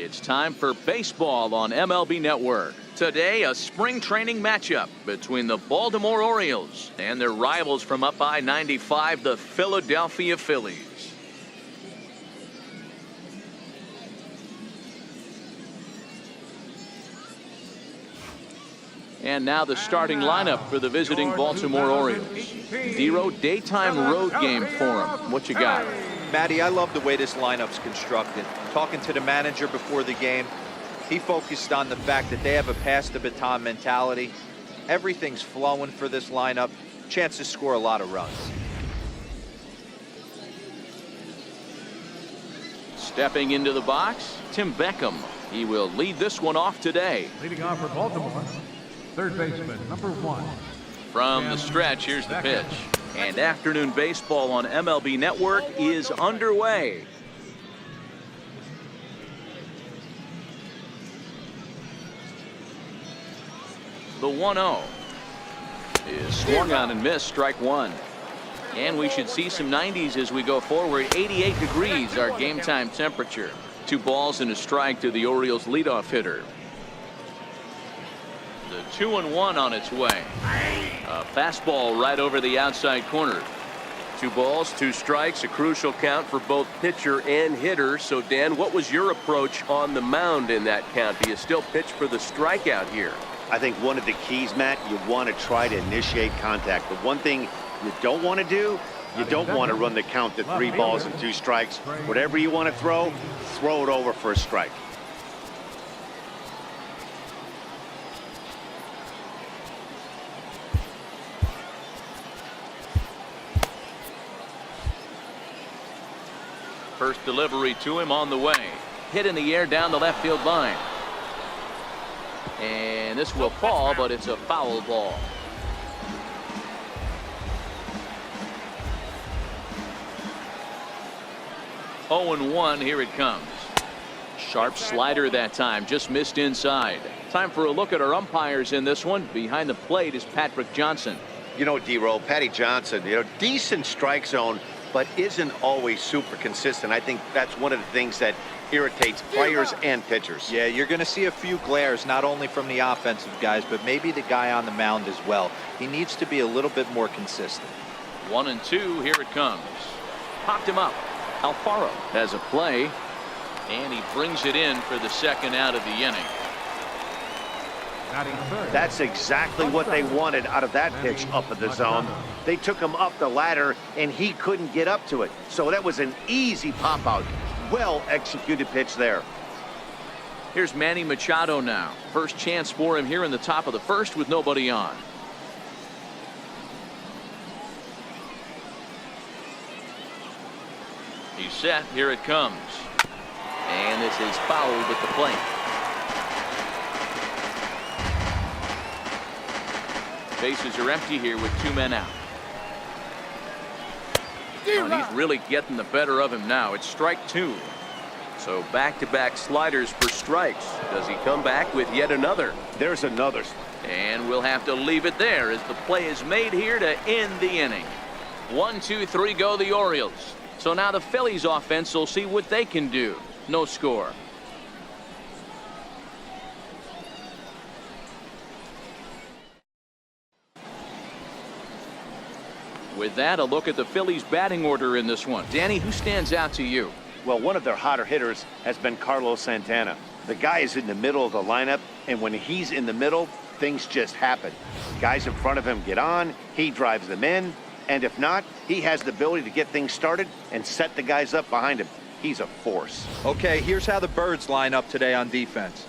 It's time for baseball on MLB Network. Today, a spring training matchup between the Baltimore Orioles and their rivals from up I-95, the Philadelphia Phillies. And now the starting lineup for the visiting Baltimore Orioles. Zero daytime road game for them. What you got? Matty, I love the way this lineup's constructed. Talking to the manager before the game, he focused on the fact that they have a pass the baton mentality. Everything's flowing for this lineup. Chance to score a lot of runs. Stepping into the box, Tim Beckham. He will lead this one off today. Leading off for Baltimore, third baseman, number 1. From the stretch, here's the pitch. And afternoon baseball on MLB Network is underway. The 1-0 is swung on and missed, strike one. And we should see some 90s as we go forward. 88 degrees, our game time temperature. 2 balls and a strike to the Orioles leadoff hitter. The 2-1 on its way. A fastball right over the outside corner. 2 balls, 2 strikes, a crucial count for both pitcher and hitter. So, Dan, what was your approach on the mound in that count? Do you still pitch for the strikeout here? I think one of the keys, Matt, you want to try to initiate contact. The one thing you don't want to do, you don't want to run the count to 3 balls and 2 strikes. Whatever you want to throw it over for a strike. First delivery to him on the way. Hit in the air down the left field line. And this will fall, but it's a foul ball. Oh, 0-1, here it comes. Sharp slider that time, just missed inside. Time for a look at our umpires in this one. Behind the plate is Patrick Johnson. You know, D-Roll, Patty Johnson, decent strike zone, but isn't always super consistent. I think that's one of the things that irritates players and pitchers. Yeah, you're going to see a few glares, not only from the offensive guys, but maybe the guy on the mound as well. He needs to be a little bit more consistent. 1-2, here it comes. Popped him up. Alfaro has a play, and he brings it in for the second out of the inning. That's exactly what they wanted out of that pitch up in the zone. They took him up the ladder, and he couldn't get up to it. So that was an easy pop-out. Well-executed pitch there. Here's Manny Machado now. First chance for him here in the top of the first with nobody on. He's set. Here it comes. And this is fouled at the plate. Bases are empty here with 2 men out. And he's really getting the better of him now. It's strike 2. So back-to-back sliders for strikes. Does he come back with yet another? There's another. And we'll have to leave it there as the play is made here to end the inning. 1, 2, 3 go the Orioles. So now the Phillies offense will see what they can do. No score. With that, a look at the Phillies batting order in this one. Danny, who stands out to you? Well, one of their hotter hitters has been Carlos Santana. The guy is in the middle of the lineup, and when he's in the middle, things just happen. Guys in front of him get on, he drives them in, and if not, he has the ability to get things started and set the guys up behind him. He's a force. Okay, here's how the Birds line up today on defense.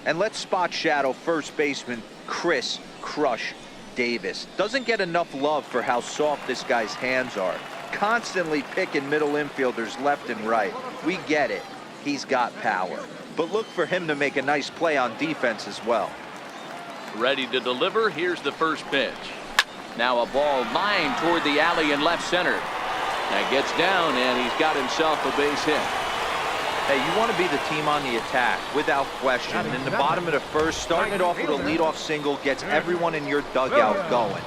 And let's spot shadow first baseman Chris Crush Davis. Doesn't get enough love for how soft this guy's hands are. Constantly picking middle infielders left and right. We get it. He's got power. But look for him to make a nice play on defense as well. Ready to deliver. Here's the first pitch. Now a ball lined toward the alley in left center. That gets down, and he's got himself a base hit. Hey, you want to be the team on the attack, without question. In the bottom of the first, starting it off with a leadoff single gets everyone in your dugout going.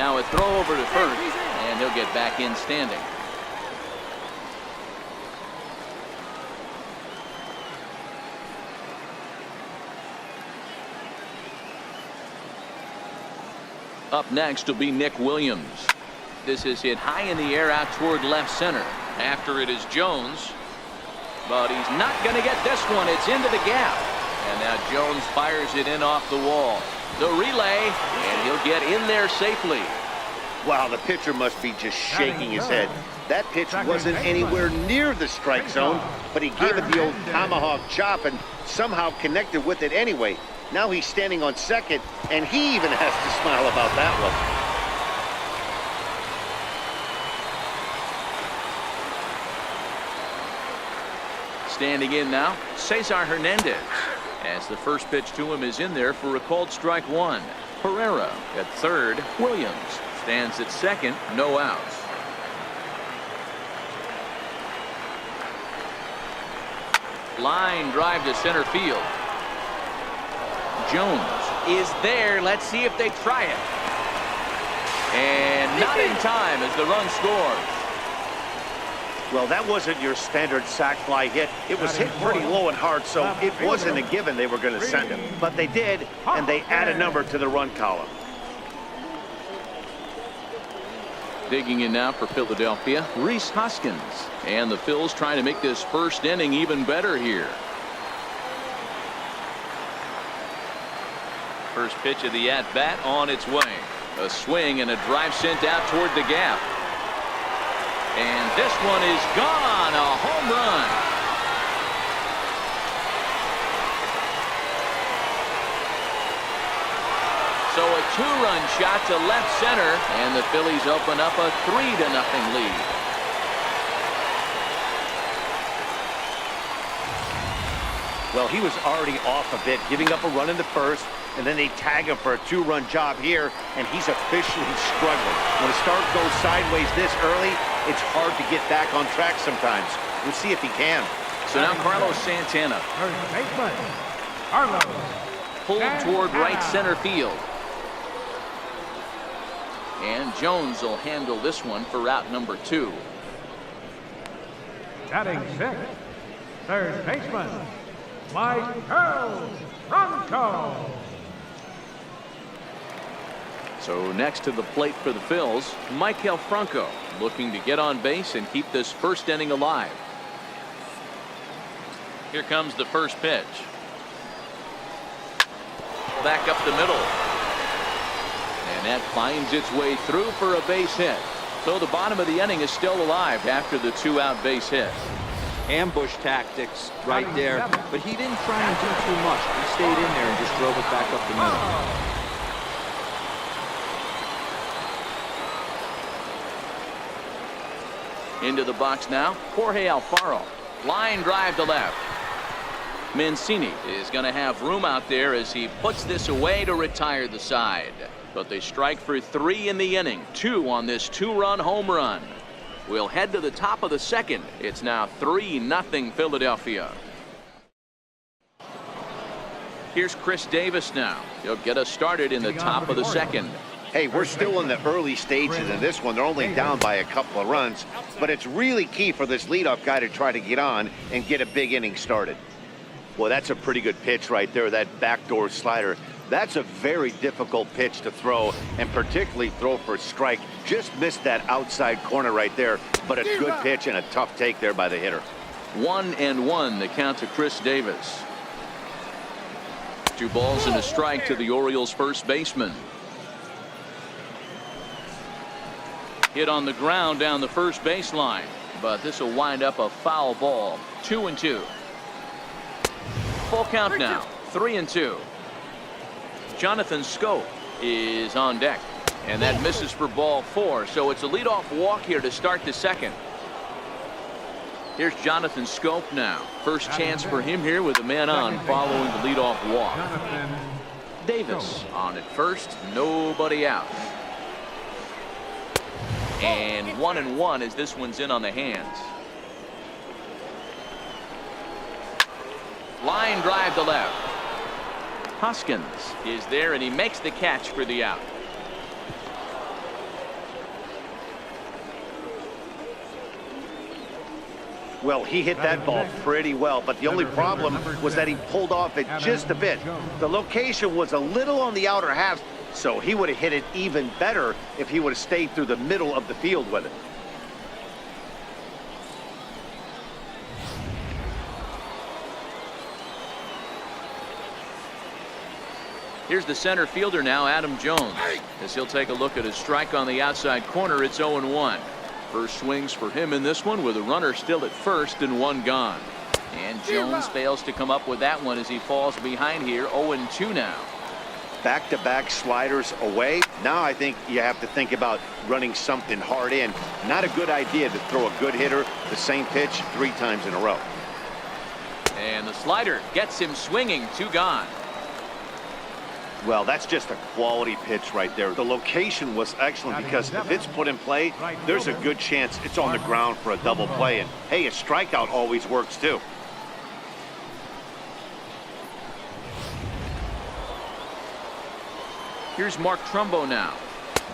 Now a throw over to first, and he'll get back in standing. Up next will be Nick Williams. This is hit high in the air out toward left center. After it is Jones. But he's not going to get this one. It's into the gap. And now Jones fires it in off the wall. The relay, and he'll get in there safely. Wow, the pitcher must be just shaking his head. That pitch wasn't anywhere near the strike zone, but he gave it the old tomahawk chop and somehow connected with it anyway. Now he's standing on second, and he even has to smile about that one. Standing in now, Cesar Hernandez. As the first pitch to him is in there for a called strike one. Pereira at third. Williams stands at second. No outs. Line drive to center field. Jones is there. Let's see if they try it. And not in time as the run scores. Well, that wasn't your standard sac fly hit. It was hit pretty low and hard, so it wasn't a given they were going to send him. But they did, and they add a number to the run column. Digging in now for Philadelphia, Rhys Hoskins. And the Phils trying to make this first inning even better here. First pitch of the at-bat on its way. A swing and a drive sent out toward the gap. And this one is gone. A home run. So a two-run shot to left center, and the Phillies open up a 3-0 lead. Well, he was already off a bit, giving up a run in the first, and then they tag him for a two-run job here, and he's officially struggling. When a start goes sideways this early, it's hard to get back on track sometimes. We'll see if he can. So now Carlos Santana. Carlos. Pulled toward right center field. And Jones will handle this one for route number 2. Batting sixth, third baseman, Michael Franco. So next to the plate for the Phils, Michael Franco looking to get on base and keep this first inning alive. Here comes the first pitch. Back up the middle. And that finds its way through for a base hit. So the bottom of the inning is still alive after the 2-out base hit. Ambush tactics right there, but he didn't try and do too much. He stayed in there and just drove it back up the middle. Into the box now, Jorge Alfaro. Line drive to left. Mancini is going to have room out there as he puts this away to retire the side. But they strike for 3 in the inning, 2 on this 2-run home run. We'll head to the top of the second. It's now 3-0 Philadelphia. Here's Chris Davis now. He'll get us started in the top of the second. Hey, we're still in the early stages of this one. They're only down by a couple of runs, but it's really key for this leadoff guy to try to get on and get a big inning started. Well, that's a pretty good pitch right there, that backdoor slider. That's a very difficult pitch to throw, and particularly throw for a strike. Just missed that outside corner right there, but a good pitch and a tough take there by the hitter. 1-1 the count to Chris Davis. 2 balls and a strike to the Orioles first baseman. Hit on the ground down the first baseline, but this will wind up a foul ball. 2-2. Full count now. 3-2. Jonathan Schoop is on deck, and that misses for ball 4. So it's a leadoff walk here to start the second. Here's Jonathan Schoop now. First chance for him here with a man on following the leadoff walk. Davis on at first, nobody out. And 1-1 as this one's in on the hands. Line drive to left. Hoskins is there, and he makes the catch for the out. Well, he hit that ball pretty well, but the only problem was that he pulled off it just a bit. The location was a little on the outer half, so he would have hit it even better if he would have stayed through the middle of the field with it. Here's the center fielder now, Adam Jones, as he'll take a look at his strike on the outside corner. It's 0-1. First swings for him in this one with a runner still at first and one gone. And Jones fails to come up with that one as he falls behind here. 0-2 now. Back-to-back sliders away. Now I think you have to think about running something hard in. Not a good idea to throw a good hitter the same pitch 3 times in a row. And the slider gets him swinging. 2 gone. Well, that's just a quality pitch right there. The location was excellent because if it's put in play, there's a good chance it's on the ground for a double play. And hey, a strikeout always works too. Here's Mark Trumbo now,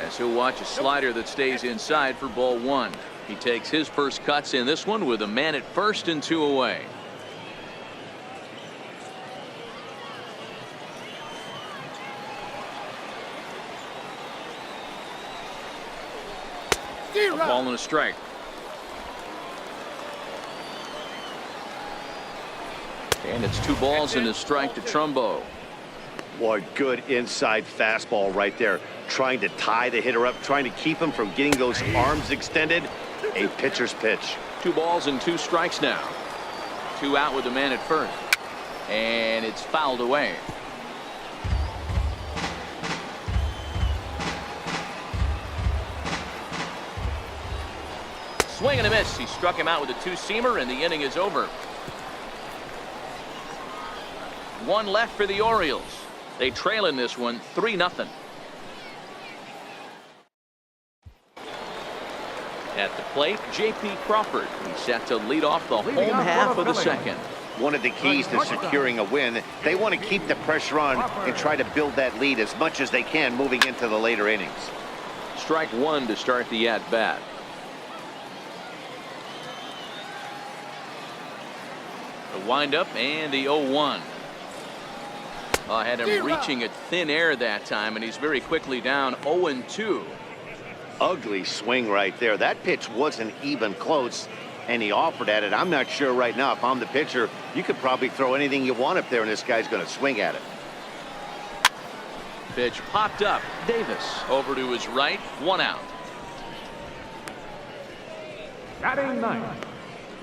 as he'll watch a slider that stays inside for ball 1. He takes his first cuts in this one with a man at first and 2 away. A ball and a strike. And it's 2 balls and a strike to Trumbo. Boy, good inside fastball right there. Trying to tie the hitter up, trying to keep him from getting those arms extended. A pitcher's pitch. 2 balls and 2 strikes now. 2 out with the man at first. And it's fouled away. Swing and a miss. He struck him out with a 2-seamer, and the inning is over. 1 left for the Orioles. They trail in this one 3-0. At the plate, J.P. Crawford. He's set to lead off the home half of the second. One of the keys to securing a win, they want to keep the pressure on and try to build that lead as much as they can moving into the later innings. Strike 1 to start the at-bat. The windup and the 0-1. I had him reaching at thin air that time, and he's very quickly down 0-2. Ugly swing right there. That pitch wasn't even close, and he offered at it. I'm not sure right now if I'm the pitcher, you could probably throw anything you want up there, and this guy's going to swing at it. Pitch popped up. Davis over to his right. 1 out. Batting 9th,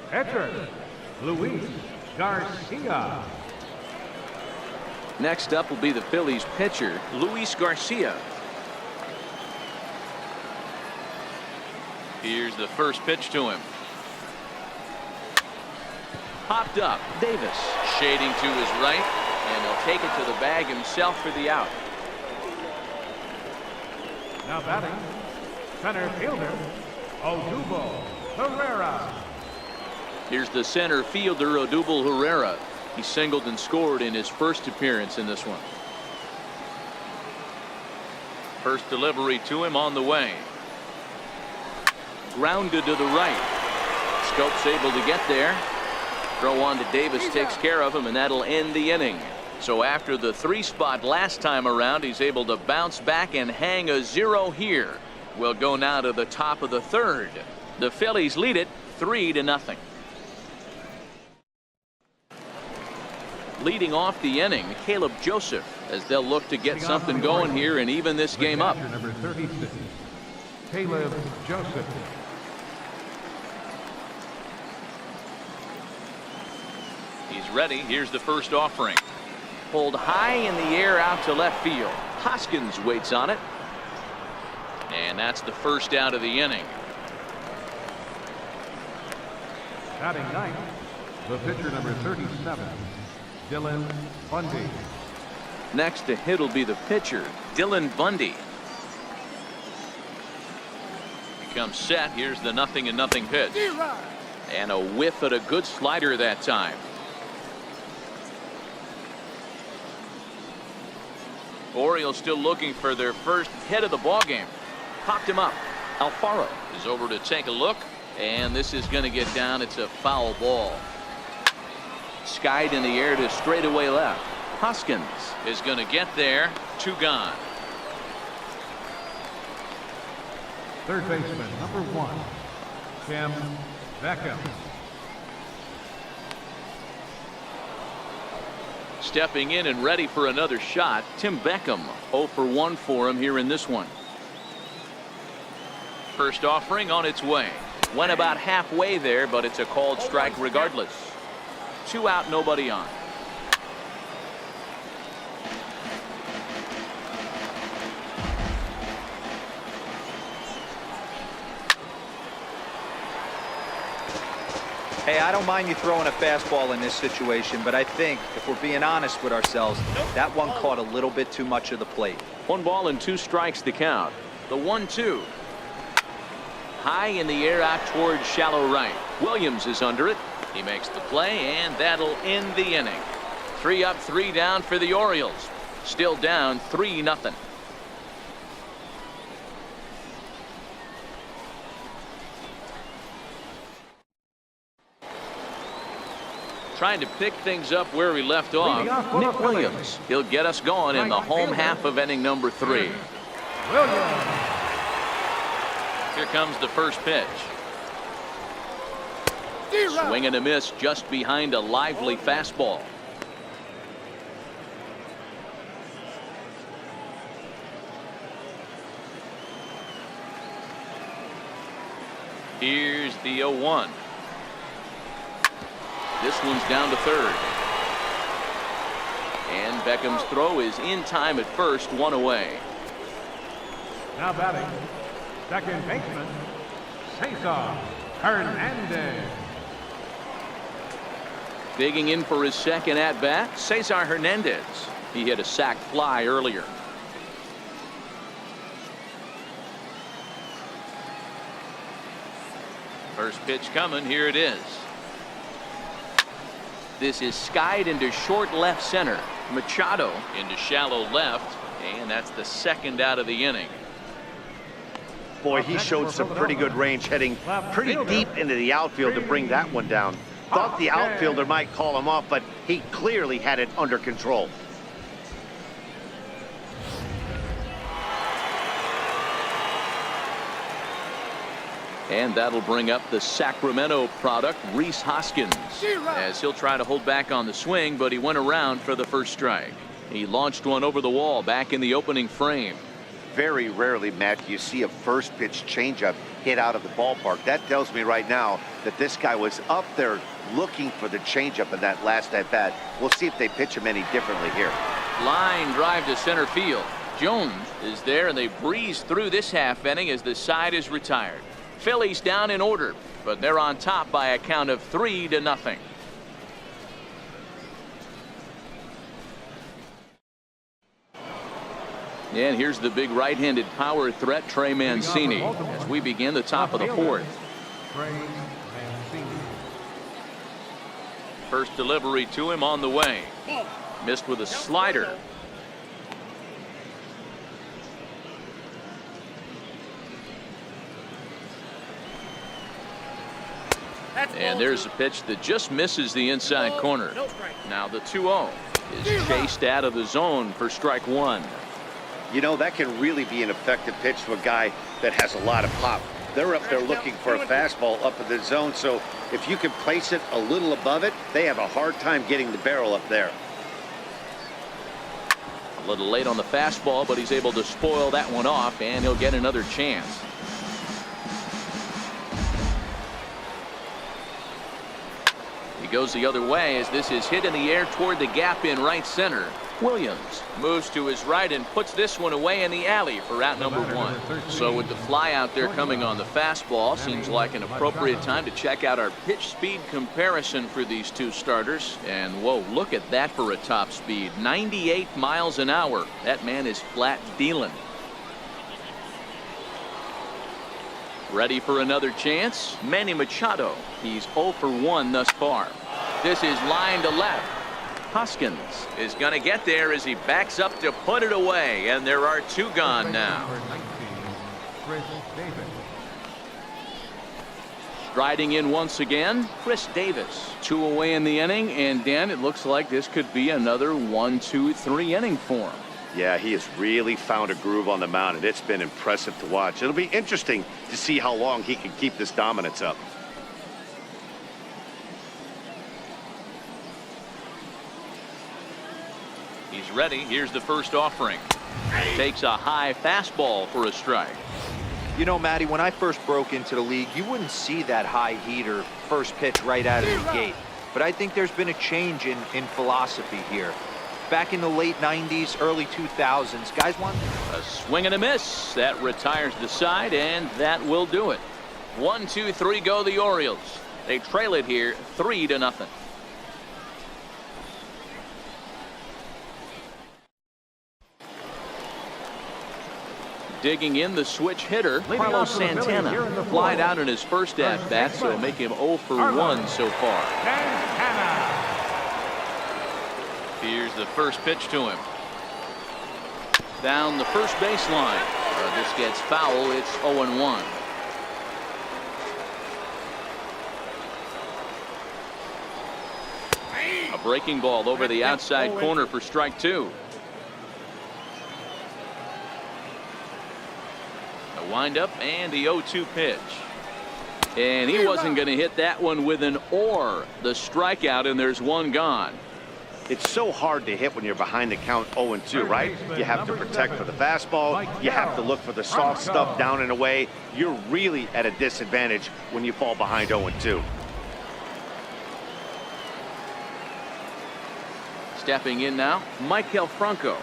pitcher, Luis Garcia. Next up will be the Phillies pitcher, Luis Garcia. Here's the first pitch to him. Popped up. Davis shading to his right, and he'll take it to the bag himself for the out. Now batting, center fielder, Odubel Herrera. Here's the center fielder, Odubel Herrera. He singled and scored in his first appearance in this one. First delivery to him on the way. Grounded to the right. Scope's able to get there. Throw on to Davis takes care of him, and that'll end the inning. So after the 3-spot last time around, he's able to bounce back and hang a 0 here. We'll go now to the top of the 3rd. The Phillies lead it 3-0. Leading off the inning, Caleb Joseph, as they'll look to get something going here and even this game up. Number 36, Caleb Joseph. He's ready. Here's the first offering. Pulled high in the air out to left field. Hoskins waits on it. And that's the first out of the inning. Batting 9th, the pitcher number 37, Dylan Bundy. Next to hit will be the pitcher, Dylan Bundy. He comes set. Here's the 0-0 pitch. And a whiff at a good slider that time. Orioles still looking for their first hit of the ballgame. Popped him up. Alfaro is over to take a look. And this is going to get down. It's a foul ball. Skied in the air to straightaway left. Hoskins is going to get there. 2 gone. Third baseman, number 1, Tim Beckham. Stepping in and ready for another shot, Tim Beckham. 0 for 1 for him here in this one. First offering on its way. Went about halfway there, but it's a called strike regardless. 2 out, nobody on. Hey, I don't mind you throwing a fastball in this situation, but I think if we're being honest with ourselves, that one caught a little bit too much of the plate. 1 ball and 2 strikes to count. The 1-2. High in the air out towards shallow right. Williams is under it. He makes the play, and that'll end the inning. 3 up, 3 down for the Orioles. Still down 3-0. Trying to pick things up where we left off. Nick Williams. He'll get us going in the home half of inning number 3. Williams. Here comes the first pitch. Swing and a miss just behind a lively fastball. Here's the 0-1. This one's down to third. And Beckham's throw is in time at first, 1 away. Now batting, second baseman, Cesar Hernandez. Digging in for his second at bat, Cesar Hernandez. He hit a sac fly earlier. First pitch coming. Here it is. This is skied into short left center. Machado into shallow left, and that's the second out of the inning. Boy, he showed some pretty good range, heading pretty deep into the outfield to bring that one down. Thought the outfielder might call him off, but he clearly had it under control. And that'll bring up the Sacramento product, Rhys Hoskins, as he'll try to hold back on the swing, but he went around for the first strike. He launched one over the wall back in the opening frame. Very rarely, Matt, you see a first pitch changeup hit out of the ballpark. That tells me right now that this guy was up there looking for the changeup in that last at bat. We'll see if they pitch him any differently here. Line drive to center field. Jones is there, and they breeze through this half inning as the side is retired. Phillies down in order, but they're on top by a count of 3-0. And here's the big right-handed power threat, Trey Mancini, as we begin the top of the 4th. Trey Mancini. First delivery to him on the way. Missed with a slider. And there's a pitch that just misses the inside corner. Now the 2-0 is chased out of the zone for strike 1. You know, that can really be an effective pitch to a guy that has a lot of pop. They're up there looking for a fastball up in the zone, so if you can place it a little above it, they have a hard time getting the barrel up there. A little late on the fastball, but he's able to spoil that one off, and he'll get another chance. He goes the other way as this is hit in the air toward the gap in right center. Williams moves to his right and puts this one away in the alley for out number 1. So with the fly out there coming on the fastball, seems like an appropriate time to check out our pitch speed comparison for these two starters. And whoa, look at that for a top speed. 98 miles an hour. That man is flat dealing. Ready for another chance? Manny Machado. He's 0 for 1 thus far. This is line to left. Hoskins is going to get there as he backs up to put it away, and there are 2 gone now. Striding in once again, Chris Davis. 2 away in the inning, and Dan, it looks like this could be another 1, 2, 3 inning for him. Yeah, he has really found a groove on the mound, and it's been impressive to watch. It'll be interesting to see how long he can keep this dominance up. He's ready. Here's the first offering. Takes a high fastball for a strike. You know, Matty, when I first broke into the league, you wouldn't see that high heater first pitch right out of the gate. But I think there's been a change in philosophy here. Back in the late 90s, early 2000s, guys want a swing and a miss. That retires the side, and that will do it. 1, 2, 3 go the Orioles. They trail it here 3-0. Digging in the switch hitter, Carlos Santana. Flied out in his first at-bat, so make him 0 for 1 so far. Here's the first pitch to him. Down the first baseline. This gets foul. It's 0-1. A breaking ball over the outside corner for strike 2. A windup and the 0-2 pitch. And he wasn't going to hit that one with an or. The strikeout, and there's one gone. It's so hard to hit when you're behind the count 0-2, right? You have to protect for the fastball. You have to look for the soft stuff down and away. You're really at a disadvantage when you fall behind 0-2. Stepping in now, Michael Franco.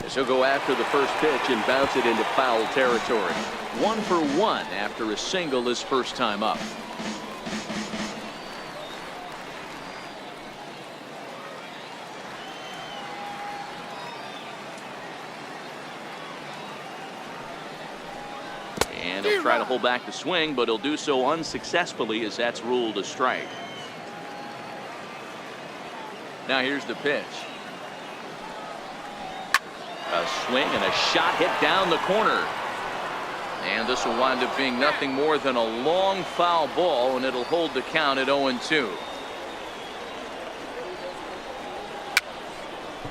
As he'll go after the first pitch and bounce it into foul territory. 1 for 1 after a single his first time up. And he'll try to hold back the swing, but he'll do so unsuccessfully as that's ruled a strike. Now here's the pitch. A swing and a shot hit down the corner. And this will wind up being nothing more than a long foul ball, and it'll hold the count at 0-2.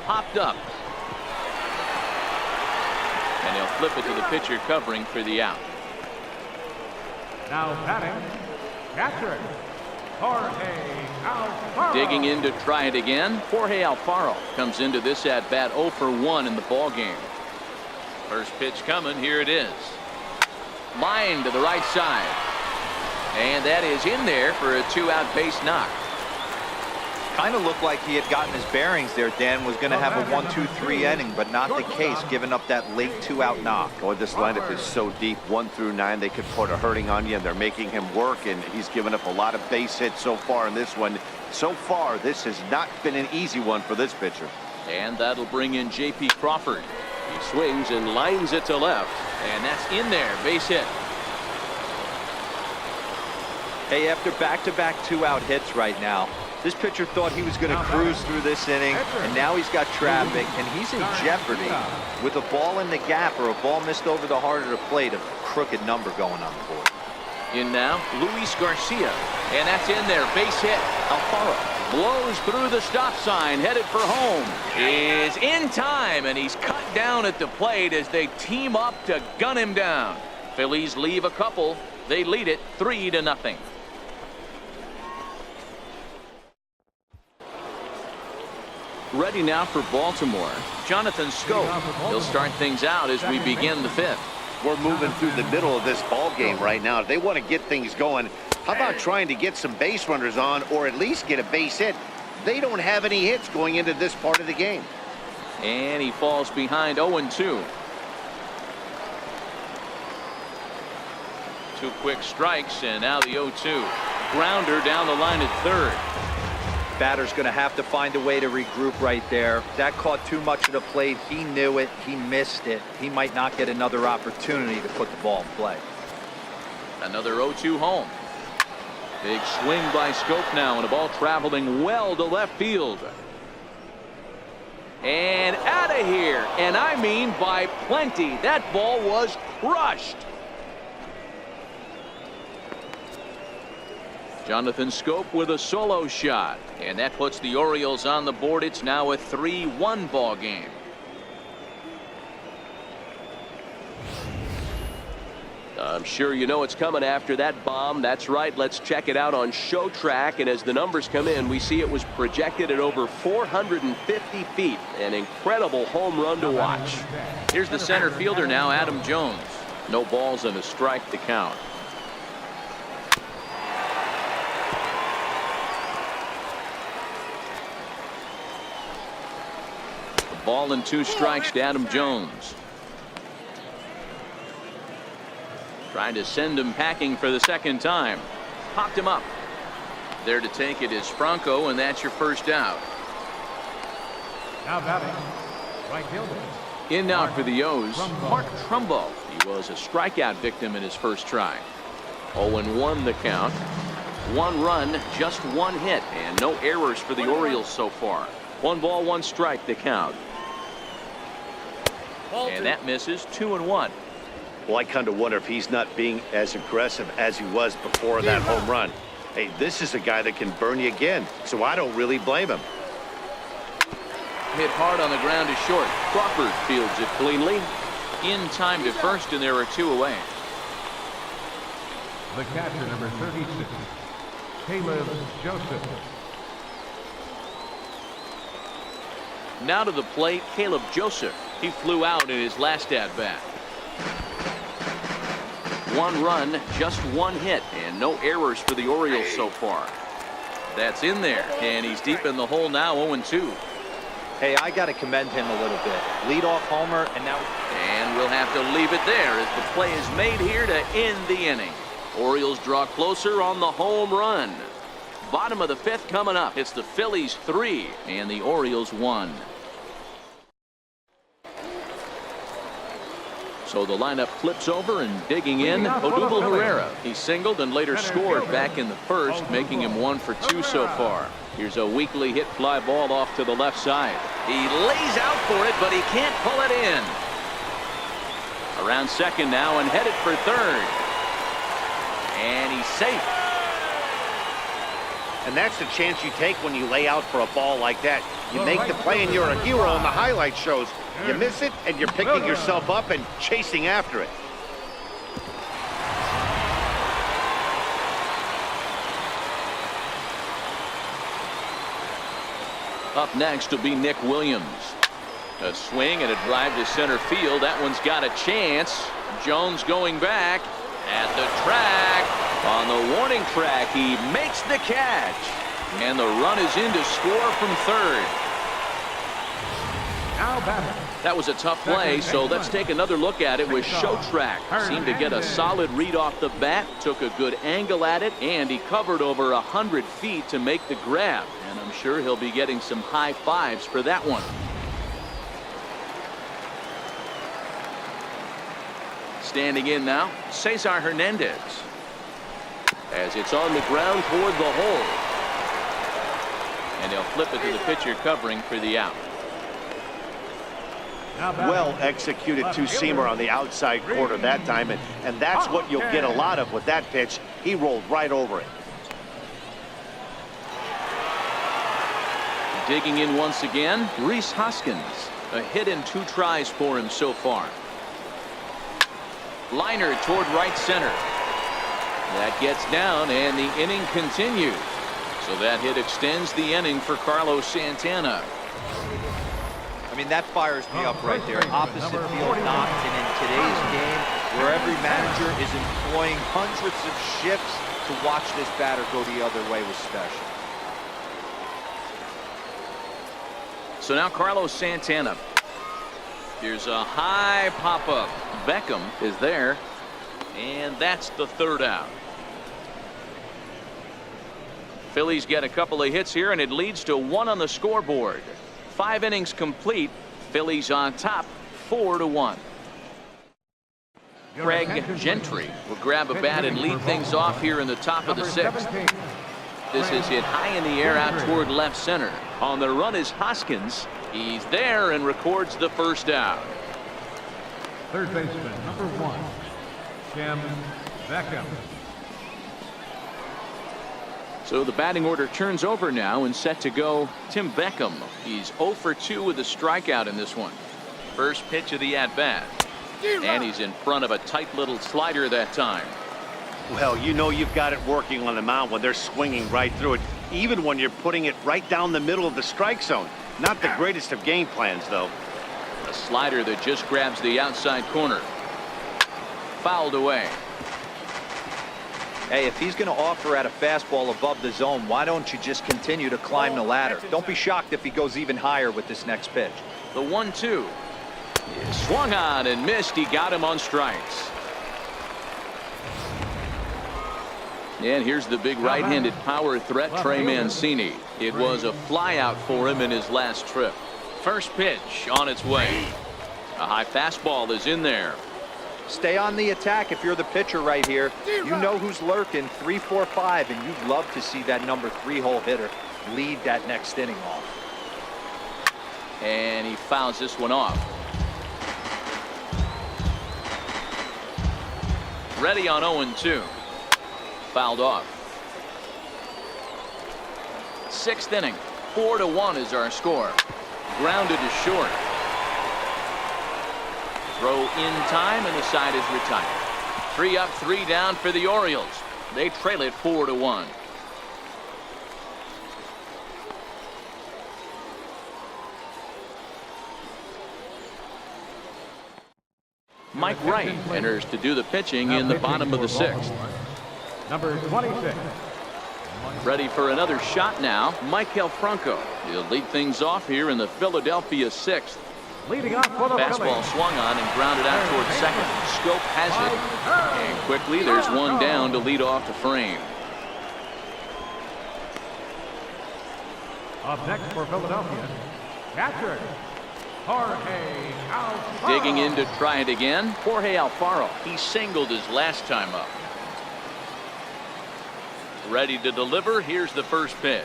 Popped up. And he'll flip it to the pitcher covering for the out. Now batting, catcher, Jorge Alfaro. Digging in to try it again, Jorge Alfaro comes into this at bat 0 for 1 in the ball game. First pitch coming, here it is. Line to the right side. And that is in there for a 2-out base knock. kind of looked like he had gotten his bearings there. Dan was going to have a 1-2-3 inning, but not the case, giving up that late 2-out knock. Oh, this lineup is so deep, 1 through 9. They could put a hurting on you, and they're making him work, and he's given up a lot of base hits so far in this one. So far, this has not been an easy one for this pitcher. And that'll bring in J.P. Crawford. He swings and lines it to left, and that's in there, base hit. Hey, after back-to-back 2-out hits right now, this pitcher thought he was going to cruise through this inning, and now he's got traffic, and he's in jeopardy with a ball in the gap or a ball missed over the heart of the plate, a crooked number going on the board. In now, Luis Garcia, and that's in there, base hit. Alfaro blows through the stop sign, headed for home. Is in time, and he's cut down at the plate as they team up to gun him down. Phillies leave a couple. They lead it 3-0. Ready now for Baltimore, Jonathan Scope. He'll start things out as we begin the fifth. We're moving through the middle of this ball game right now. If they want to get things going, how about trying to get some base runners on, or at least get a base hit? They don't have any hits going into this part of the game. And he falls behind 0-2. 2 quick strikes, and now the 0-2. Grounder down the line at third. Batter's going to have to find a way to regroup right there. That caught too much of the plate. He knew it. He missed it. He might not get another opportunity to put the ball in play. Another 0-2 home. Big swing by Scope now, and a ball traveling well to left field. And out of here, and I mean by plenty. That ball was crushed. Jonathan Scope with a solo shot, and that puts the Orioles on the board. It's now a 3-1 ball game. I'm sure you know it's coming after that bomb. That's right. Let's check it out on Show Track. And as the numbers come in, we see it was projected at over 450 feet. An incredible home run to watch. Here's the center fielder now, Adam Jones. No balls and a strike to count. A ball and 2 strikes to Adam Jones. Trying to send him packing for the second time. Popped him up. There to take it is Franco, and that's your first out. Now batting, right fielder. In now for the O's, Mark Trumbo. He was a strikeout victim in his first try. 0-1 the count. 1 run, just 1 hit, and no errors for the Orioles so far. 1 ball, 1 strike the count. And that misses. 2-1. Well, I kind of wonder if he's not being as aggressive as he was before that home run. Hey, this is a guy that can burn you again, so I don't really blame him. Hit hard on the ground to short. Crawford fields it cleanly. In time to first, and there are 2 away. The catcher, number 36, Caleb Joseph. Now to the plate, Caleb Joseph. He flew out in his last at-bat. 1 run, just 1 hit, and no errors for the Orioles so far. That's in there, and he's deep in the hole now, 0-2. Hey, I got to commend him a little bit. Leadoff homer, and now. And we'll have to leave it there as the play is made here to end the inning. Orioles draw closer on the home run. Bottom of the 5th coming up. It's the Phillies 3 and the Orioles 1. So the lineup flips over, and digging in, Odubel Herrera. He singled and later scored back in the first, making him 1 for 2 so far. Here's a weakly hit fly ball off to the left side. He lays out for it, but he can't pull it in. Around second now and headed for third. And he's safe. And that's the chance you take when you lay out for a ball like that. You make the play and you're a hero in the highlight shows. You miss it and you're picking yourself up and chasing after it. Up next will be Nick Williams. A swing and a drive to center field. That one's got a chance. Jones going back at the track. On the warning track, he makes the catch. And the run is in to score from third. Now batting. That was a tough play, so let's take another look at it with Show Track. Seemed to get a solid read off the bat, took a good angle at it, and he covered over 100 feet to make the grab. And I'm sure he'll be getting some high fives for that one. Standing in now, Cesar Hernandez. As it's on the ground toward the hole. And they'll flip it to the pitcher covering for the out. Well executed two-seamer on the outside corner that time, and that's what you'll get a lot of with that pitch. He rolled right over it. Digging in once again, Rhys Hoskins. A hit in 2 tries for him so far. Liner toward right center. That gets down, and the inning continues. So that hit extends the inning for Carlos Santana. I mean, that fires me up right there. Opposite field knock, and in today's game, where every manager is employing hundreds of shifts, to watch this batter go the other way was special. So now Carlos Santana. Here's a high pop-up. Beckham is there, and that's the third out. Phillies get a couple of hits here, and it leads to 1 on the scoreboard. 5 innings complete. Phillies on top, 4-1. Craig Gentry will grab a bat and lead things off here in the top of the 6th. This is hit high in the air out toward left center. On the run is Hoskins. He's there and records the first out. Third baseman, number 1, Jim Beckham. So the batting order turns over now and set to go Tim Beckham. He's 0 for 2 with a strikeout in this one. First pitch of the at-bat. And he's in front of a tight little slider that time. Well, you know you've got it working on the mound when they're swinging right through it, even when you're putting it right down the middle of the strike zone. Not the greatest of game plans, though. A slider that just grabs the outside corner. Fouled away. Hey, if he's going to offer at a fastball above the zone, why don't you just continue to climb the ladder? Don't be shocked if he goes even higher with this next pitch. The 1-2. Swung on and missed. He got him on strikes. And here's the big right-handed power threat, Trey Mancini. It was a flyout for him in his last trip. First pitch on its way. A high fastball is in there. Stay on the attack if you're the pitcher right here. You know who's lurking, 3, 4, 5, and you'd love to see that number 3-hole hitter lead that next inning off. And he fouls this one off. Ready on 0-2. Fouled off. 6th inning. 4-1 is our score. Grounded to short. Throw in time and the side is retired. 3 up, 3 down for the Orioles. They trail it 4-1. Mike Wright enters to do the pitching in the bottom of the 6th. Number 26. Ready for another shot now. Michael Franco. He'll lead things off here in the Philadelphia 6th. Leading off for the Fastball swung on and grounded out towards second. Scope has it. And quickly there's one down to lead off to Frame. Up next for Philadelphia, catcher, Jorge Alfaro. Digging in to try it again. Jorge Alfaro. He singled his last time up. Ready to deliver. Here's the first pitch.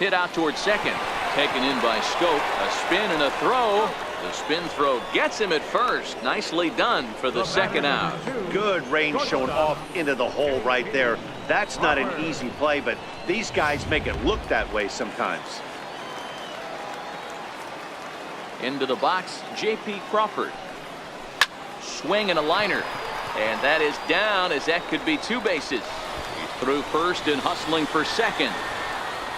Hit out towards second. Taken in by Scope. A spin and a throw. The spin throw gets him at first. Nicely done for the second out. Good range shown off into the hole right there. That's not an easy play, but these guys make it look that way sometimes. Into the box, J.P. Crawford. Swing and a liner. And that is down, as that could be 2 bases. He's through first and hustling for second.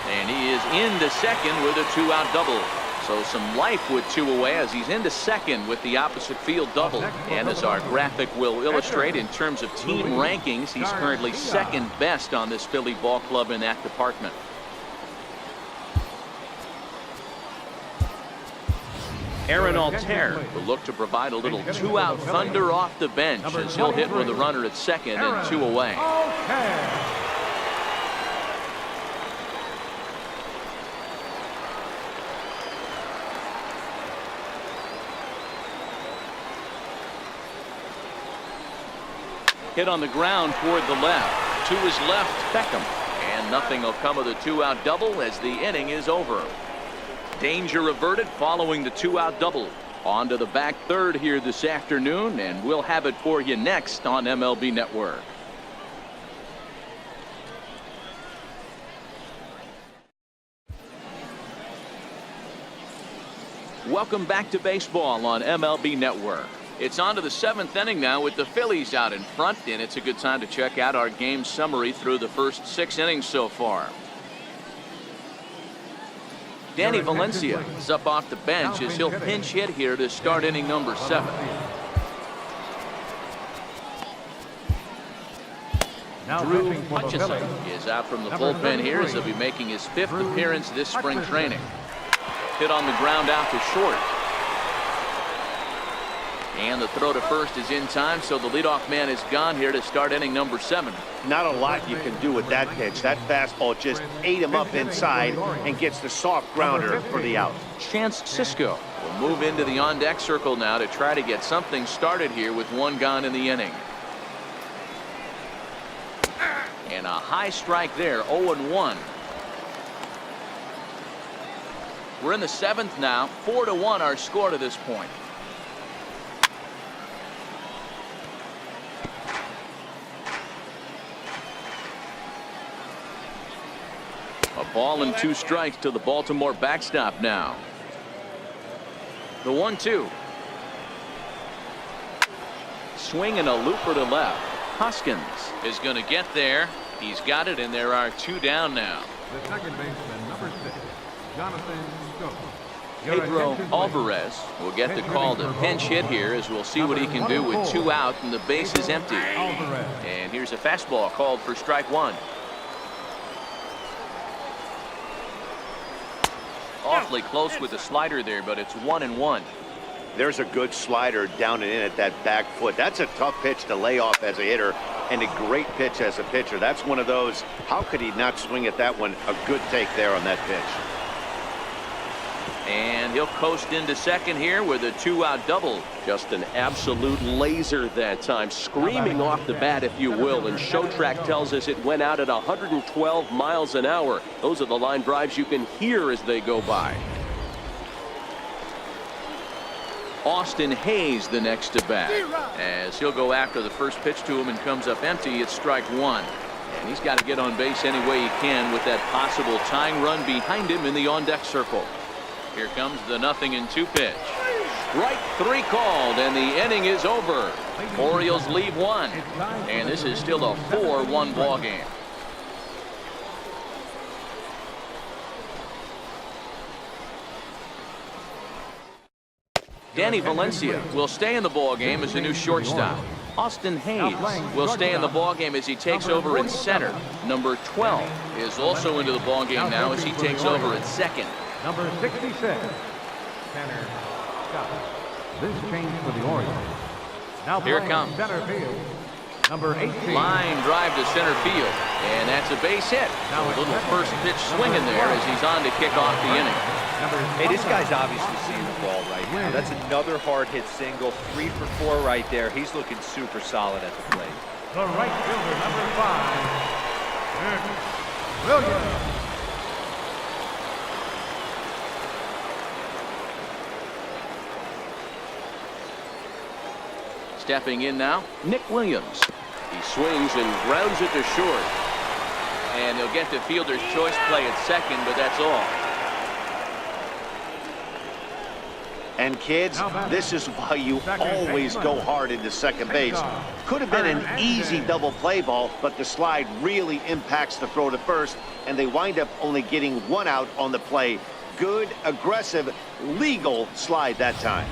And he is into second with a 2-out double. So some life with 2 away as he's into second with the opposite field double. And as our graphic will illustrate, in terms of team rankings, he's currently 2nd best on this Philly ball club in that department. Aaron Altair will look to provide a little 2-out thunder off the bench as he'll hit with a runner at second and 2 away. Hit on the ground toward the left. To his left, Beckham. And nothing will come of the 2-out double as the inning is over. Danger averted following the 2-out double. On to the back third here this afternoon, and we'll have it for you next on MLB Network. Welcome back to baseball on MLB Network. It's on to the 7th inning now with the Phillies out in front, and it's a good time to check out our game summary through the first 6 innings so far. Danny Valencia is up off the bench as he'll pinch hit here to start inning number 7. Drew Hutchison is out from the bullpen here as he'll be making his 5th appearance this spring training. Hit on the ground out to short. And the throw to first is in time, so the leadoff man is gone here to start inning number 7. Not a lot you can do with that pitch. That fastball just ate him up inside and gets the soft grounder for the out. Chance Sisco will move into the on-deck circle now to try to get something started here with 1 gone in the inning. And a high strike there, 0-1. We're in the 7th now, 4-1 our score to this point. A ball and 2 strikes to the Baltimore backstop now. The 1-2. Swing and a looper to left. Hoskins is going to get there. He's got it, and there are 2 down now. The second baseman, number 6, Jonathan Schoop. Pedro Alvarez will get the call to pinch hit here, as we'll see what he can do with 2 out and the base is empty. And here's a fastball called for strike 1. Awfully close with the slider there, but it's 1-1. There's a good slider down and in at that back foot. That's a tough pitch to lay off as a hitter, and a great pitch as a pitcher. That's one of those, how could he not swing at that one? A good take there on that pitch. And he'll coast into second here with a 2-out double. Just an absolute laser that time, screaming off the bat, if you will. And Showtrack tells us it went out at 112 miles an hour. Those are the line drives you can hear as they go by. Austin Hayes the next to bat, as he'll go after the first pitch to him and comes up empty. It's strike 1. And he's got to get on base any way he can with that possible tying run behind him in the on-deck circle. Here comes the 0-2 pitch. Strike 3 called, and the inning is over. Orioles leave 1, and this is still a 4-1 ball game. Danny Valencia will stay in the ball game as a new shortstop. Austin Hayes will stay in the ball game as he takes over at center. Number 12 is also into the ball game now as he takes over at second. Number 66, Tanner Scott. This change for the Orioles. Now here it comes. Center field. Number 18. Line drive to center field, and that's a base hit. A little first pitch swinging there as he's on to kick off the inning. Hey, this guy's obviously seeing the ball right now. That's another hard hit single. 3 for 4 right there. He's looking super solid at the plate. The right fielder, number 5, Williams. Stepping in now, Nick Williams. He swings and grounds it to short. And he'll get the fielder's choice play at second, but that's all. And kids, this is why you always go hard into second base. Could have been an easy double play ball, but the slide really impacts the throw to first, and they wind up only getting 1 out on the play. Good, aggressive, legal slide that time.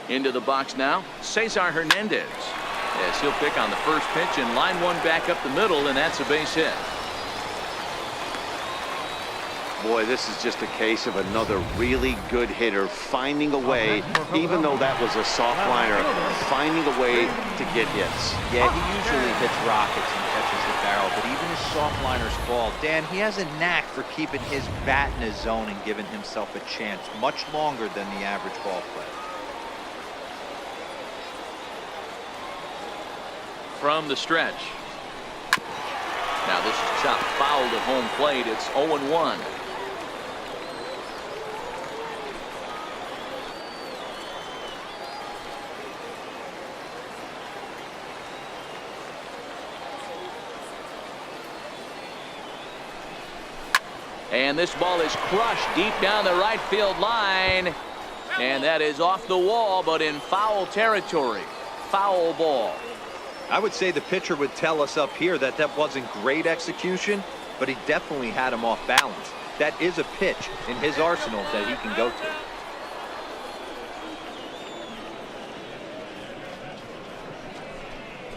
Into the box now, Cesar Hernandez, as he'll pick on the first pitch and line one back up the middle, and that's a base hit. Boy, this is just a case of another really good hitter finding a way, even though that was a soft liner, finding a way to get hits. Yeah, he usually hits rockets and catches the barrel, but even his soft liners fall. Dan, he has a knack for keeping his bat in his zone and giving himself a chance much longer than the average ball player. From the stretch. Now this is chopped foul to home plate. It's 0-1. And this ball is crushed deep down the right field line. And that is off the wall, but in foul territory. Foul ball. I would say the pitcher would tell us up here that that wasn't great execution, but he definitely had him off balance. That is a pitch in his arsenal that he can go to.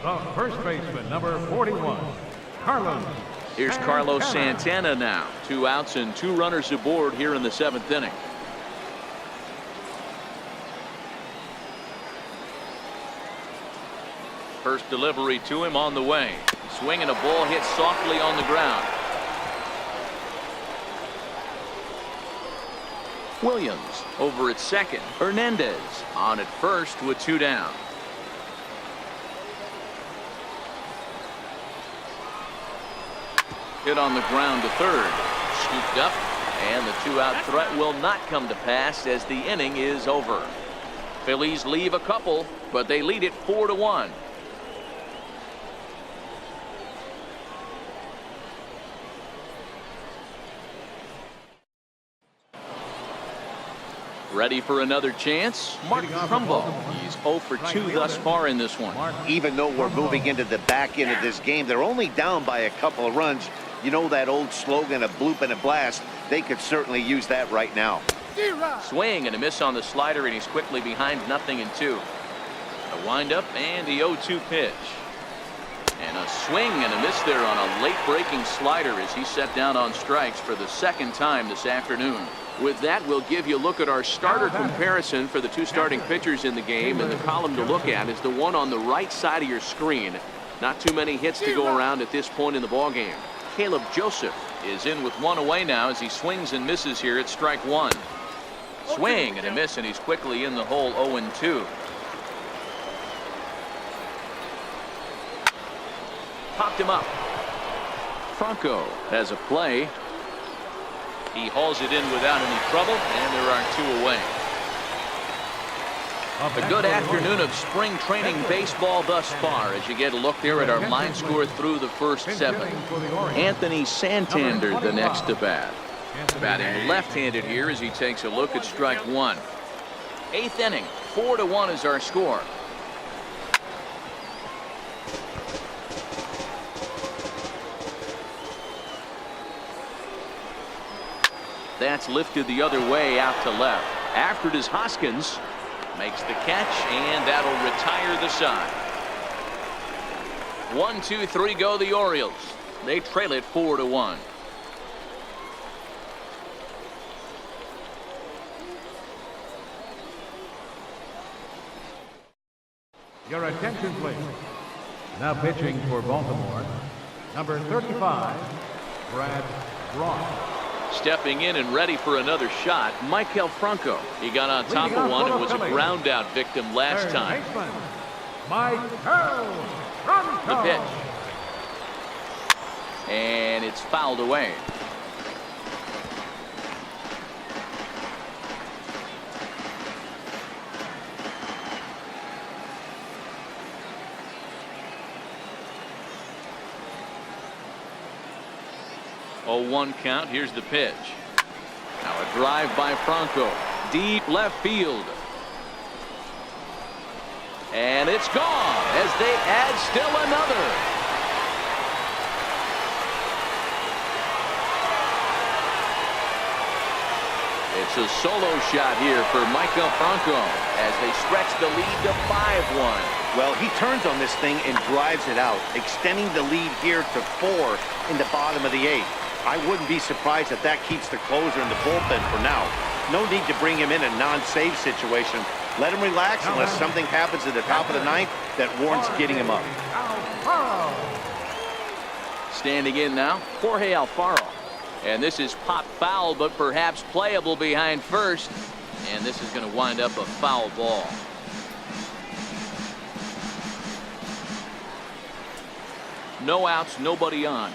The first baseman, number 41, Carlos. Here's Carlos Santana now. 2 outs and 2 runners aboard here in the 7th inning. First delivery to him on the way. Swing and a ball hit softly on the ground. Williams over at second. Hernandez on at first with 2 down. Hit on the ground to third. Scooped up, and the 2-out threat will not come to pass as the inning is over. Phillies leave a couple, but they lead it 4-1. Ready for another chance? Mark Trumbo. He's 0 for 2 thus far in this one. Even though we're moving into the back end of this game, they're only down by a couple of runs. You know that old slogan, a bloop and a blast. They could certainly use that right now. Swing and a miss on the slider, and he's quickly behind 0-2. A windup and the 0-2 pitch. And a swing and a miss there on a late breaking slider as he's set down on strikes for the second time this afternoon. With that, we'll give you a look at our starter comparison for the two starting pitchers in the game, and the column to look at is the one on the right side of your screen. Not too many hits to go around at this point in the ballgame. Caleb Joseph is in with one away now as he swings and misses here at strike one. Swing and a miss, and he's quickly in the hole 0-2. Popped him up. Franco has a play. He hauls it in without any trouble, and there are two away. A good afternoon of spring training baseball thus far as you get a look there at our line score through the first 7. Anthony Santander the next to bat. Batting left-handed here as he takes a look at strike one. 8th inning, 4-1 is our score. That's lifted the other way out to left. After it is Hoskins. Makes the catch, and that'll retire the side. 1, 2, 3 go the Orioles. They trail it 4-1. Your attention, please. Now pitching for Baltimore, number 35, Brad Ross. Stepping in and ready for another shot, Maikel Franco. He got on top of one and was a ground out victim last time. The pitch. And it's fouled away. Oh, 1 count. Here's the pitch. Now a drive by Franco. Deep left field. And it's gone as they add still another. It's a solo shot here for Maikel Franco as they stretch the lead to 5-1. Well, he turns on this thing and drives it out, extending the lead here to 4 in the bottom of the 8th. I wouldn't be surprised if that keeps the closer in the bullpen for now. No need to bring him in a non-save situation. Let him relax unless something happens at the top of the 9th that warrants getting him up. Standing in now, Jorge Alfaro. And this is pop foul, but perhaps playable behind first. And this is going to wind up a foul ball. No outs, nobody on.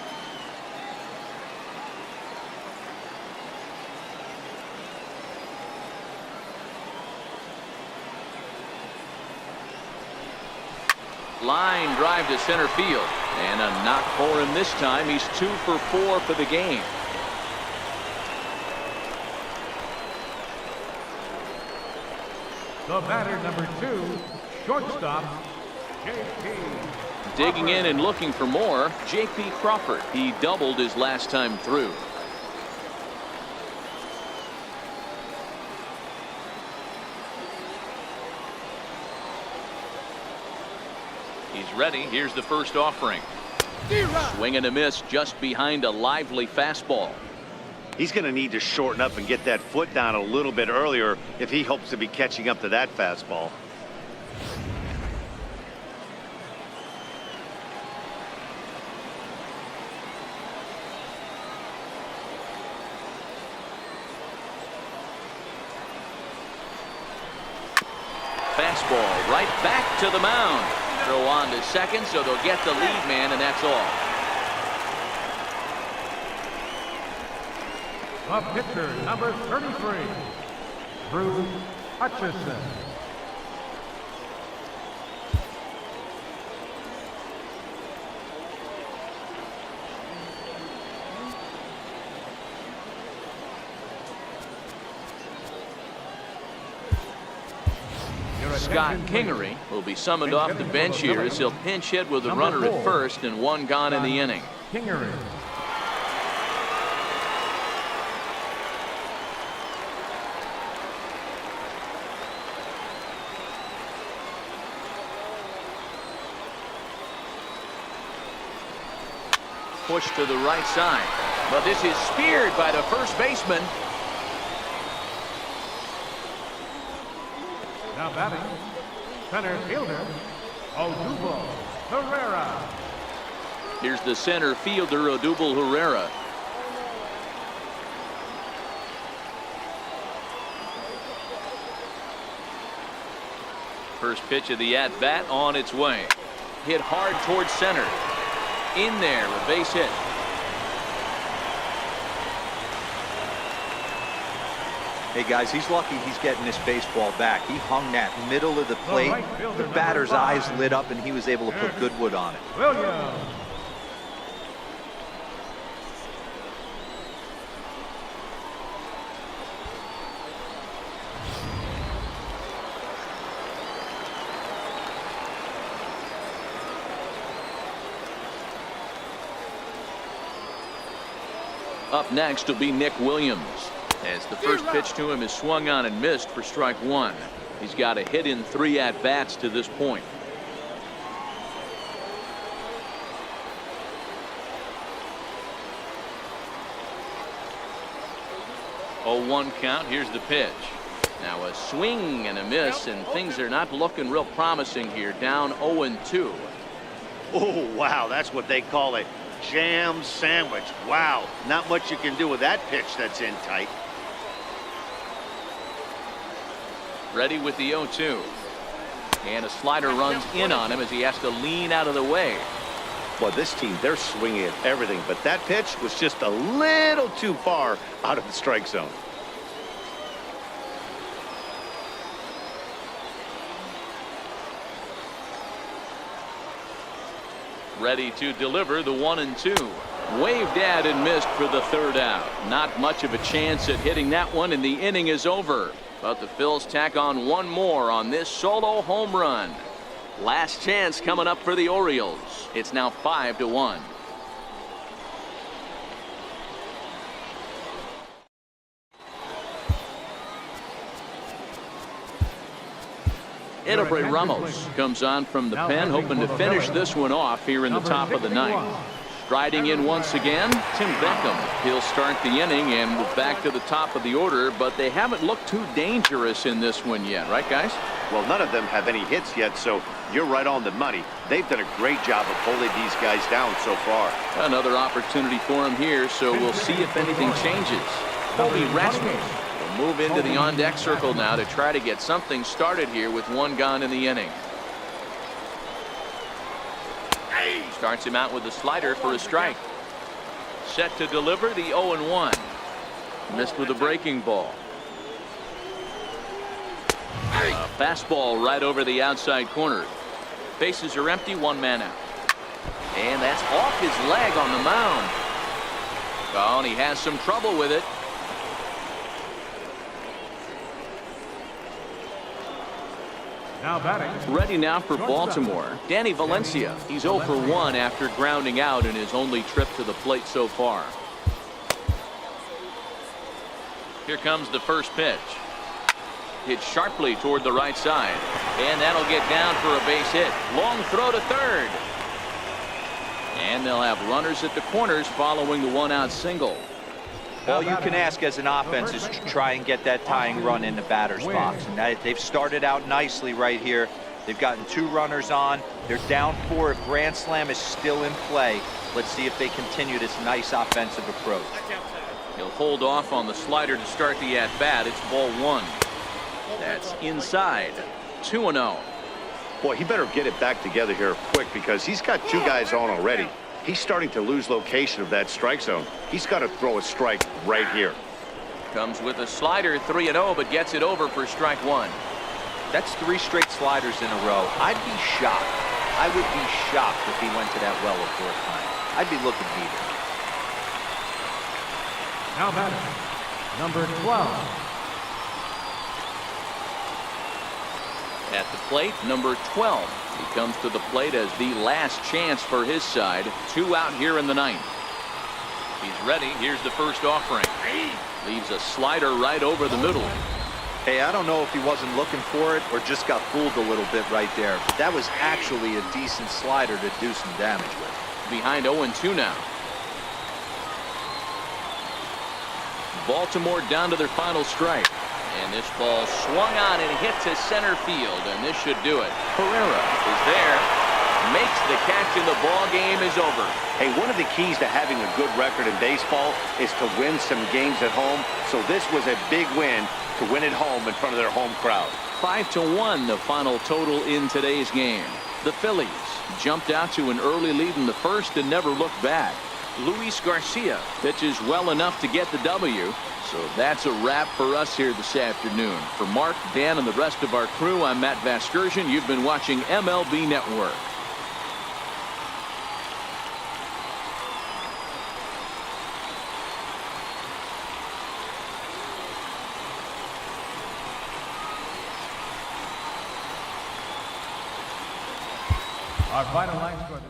Line drive to center field, and a knock for him this time. He's 2 for 4 for the game. The batter, number 2, shortstop, J.P. Digging in and looking for more, J.P. Crawford. He doubled his last time through. He's ready. Here's the first offering. Swing and a miss just behind a lively fastball. He's going to need to shorten up and get that foot down a little bit earlier if he hopes to be catching up to that fastball. Fastball right back to the mound. Throw on to second, so they'll get the lead man, and that's all. The pitcher, number 33, Bruce Hutchison. Scott Kingery will be summoned off the bench here as he'll pinch hit with a runner at first and one gone in the inning. Kingery. Push to the right side, but this is speared by the first baseman. Now batting, center fielder, Odubel Herrera. Here's the center fielder, Odubel Herrera. First pitch of the at-bat on its way. Hit hard towards center. In there, a base hit. Hey guys, he's lucky he's getting this baseball back. He hung that middle of the plate. The batter's eyes lit up and he was able to put good wood on it. Williams. Up next will be Nick Williams, as the first pitch to him is swung on and missed for strike one. He's got a hit in 3 at-bats to this point. Oh, 1 count. Here's the pitch. Now a swing and a miss, and things are not looking real promising here. Down 0-2. Oh, wow, that's what they call a jam sandwich. Wow, not much you can do with that pitch that's in tight. Ready with the 0-2. And a slider runs in on him as he has to lean out of the way. Well, this team, they're swinging at everything, but that pitch was just a little too far out of the strike zone. Ready to deliver the 1-2. Waved at and missed for the 3rd out. Not much of a chance at hitting that one, and the inning is over. But the Phils tack on one more on this solo home run. Last chance coming up for the Orioles. It's now 5-1. Edebray Ramos comes on from the pen, hoping to finish this one off here in the top of the 9th. Striding in once again, Tim Beckham. He'll start the inning and move back to the top of the order, but they haven't looked too dangerous in this one yet, right, guys? Well, none of them have any hits yet, so you're right on the money. They've done a great job of holding these guys down so far. Another opportunity for him here, so we'll see if anything changes. Kobe Rasmus will move into the on-deck circle now to try to get something started here with 1 gone in the inning. Starts him out with a slider for a strike. Set to deliver the 0-1. Missed with a breaking ball. A fastball right over the outside corner. Bases are empty, 1 man out. And that's off his leg on the mound. Oh, and he has some trouble with it. Now batting. Ready now for Baltimore, Danny Valencia. He's 0 for 1 after grounding out in his only trip to the plate so far. Here comes the first pitch. Hit sharply toward the right side, and that'll get down for a base hit. Long throw to third, and they'll have runners at the corners following the 1-out single. All you can ask as an offense is to try and get that tying run in the batter's box, and they've started out nicely right here. They've gotten 2 runners on. They're down 4. If grand slam is still in play, let's see if they continue this nice offensive approach. He'll hold off on the slider to start the at-bat. It's ball 1. That's inside. 2-0. Boy, he better get it back together here quick, because he's got 2 guys on already. He's starting to lose location of that strike zone. He's got to throw a strike right here. Comes with a slider, 3-0, but gets it over for strike 1. That's 3 straight sliders in a row. I'd be shocked. I would be shocked if he went to that well a 4th time. I'd be looking deeper. Now batting, number 12. At the plate, number 12. He comes to the plate as the last chance for his side. 2 out here in the 9th. He's ready. Here's the first offering. Leaves a slider right over the middle. Hey, I don't know if he wasn't looking for it or just got fooled a little bit right there. But that was actually a decent slider to do some damage with. Behind 0-2 now. Baltimore down to their final strike. And this ball swung on and hit to center field, and this should do it. Herrera is there, makes the catch, and the ball game is over. Hey, one of the keys to having a good record in baseball is to win some games at home. So this was a big win to win at home in front of their home crowd. 5-1 the final total in today's game. The Phillies jumped out to an early lead in the first and never looked back. Luis Garcia pitches well enough to get the W. So that's a wrap for us here this afternoon. For Mark, Dan, and the rest of our crew, I'm Matt Vasgersian. You've been watching MLB Network. Our final line score.